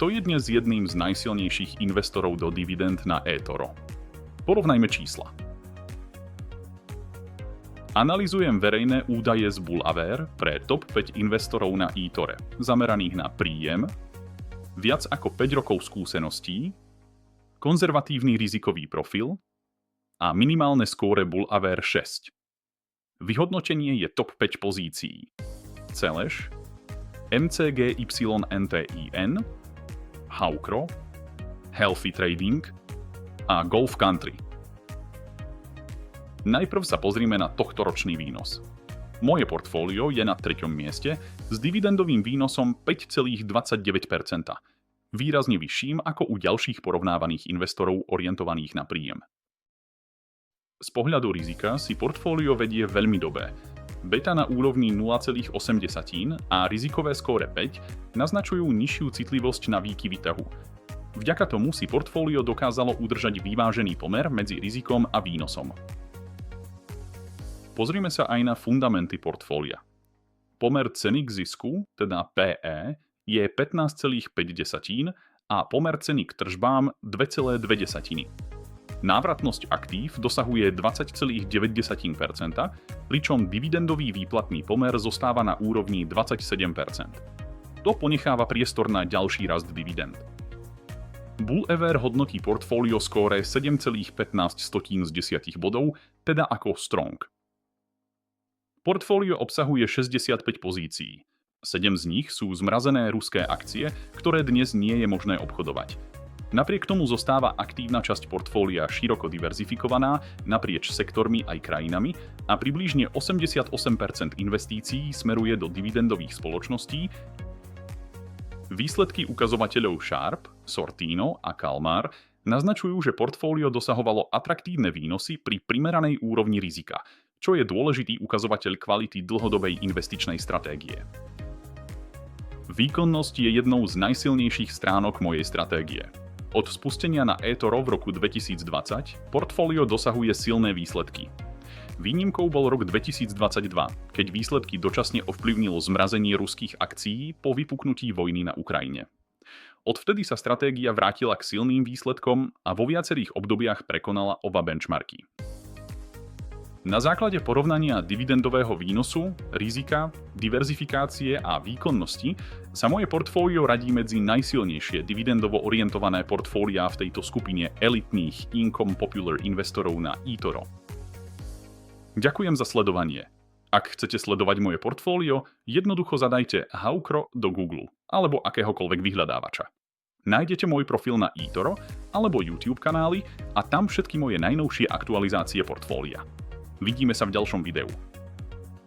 Kto je dnes jedným z najsilnejších investorov do dividend na eToro? Porovnajme čísla. Analyzujem verejné údaje z Bullaware pre top 5 investorov na eTore, zameraných na príjem, viac ako 5 rokov skúseností, konzervatívny rizikový profil a minimálne skóre Bullaware 6. Vyhodnotenie je top 5 pozícií: Celeš, MCGYNTIN, Hawkro, Healthy Trading a Golf Country. Najprv sa pozrime na tohtoročný výnos. Moje portfólio je na 3. mieste s dividendovým výnosom 5,29%, výrazne vyšším ako u ďalších porovnávaných investorov orientovaných na príjem. Z pohľadu rizika si portfólio vedie veľmi dobre. Beta na úrovni 0,8 a rizikové skóre 5 naznačujú nižšiu citlivosť na výkyvy trhu. Vďaka tomu si portfólio dokázalo udržať vyvážený pomer medzi rizikom a výnosom. Pozrime sa aj na fundamenty portfólia. Pomer ceny k zisku, teda PE, je 15,5 a pomer ceny k tržbám 2,2. Návratnosť aktív dosahuje 20,9%, pričom dividendový výplatný pomer zostáva na úrovni 27%. To ponecháva priestor na ďalší rast dividend. Bullaware hodnotí portfólio skóre 7,15 z 10 bodov, teda ako strong. Portfólio obsahuje 65 pozícií. 7 z nich sú zmrazené ruské akcie, ktoré dnes nie je možné obchodovať. Napriek tomu zostáva aktívna časť portfólia široko diverzifikovaná naprieč sektormi aj krajinami a približne 88% investícií smeruje do dividendových spoločností. Výsledky ukazovateľov Sharpe, Sortino a Kalmar naznačujú, že portfólio dosahovalo atraktívne výnosy pri primeranej úrovni rizika, čo je dôležitý ukazovateľ kvality dlhodobej investičnej stratégie. Výkonnosť je jednou z najsilnejších stránok mojej stratégie. Od spustenia na eToro v roku 2020 portfólio dosahuje silné výsledky. Výnimkou bol rok 2022, keď výsledky dočasne ovplyvnilo zmrazenie ruských akcií po vypuknutí vojny na Ukrajine. Odvtedy sa stratégia vrátila k silným výsledkom a vo viacerých obdobiach prekonala oba benchmarky. Na základe porovnania dividendového výnosu, rizika, diverzifikácie a výkonnosti sa moje portfólio radí medzi najsilnejšie dividendovo orientované portfóliá v tejto skupine elitných income popular investorov na eToro. Ďakujem za sledovanie. Ak chcete sledovať moje portfólio, jednoducho zadajte Hawkro do Google alebo akéhokoľvek vyhľadávača. Nájdete môj profil na eToro alebo YouTube kanály a tam všetky moje najnovšie aktualizácie portfólia. Vidíme sa v ďalšom videu.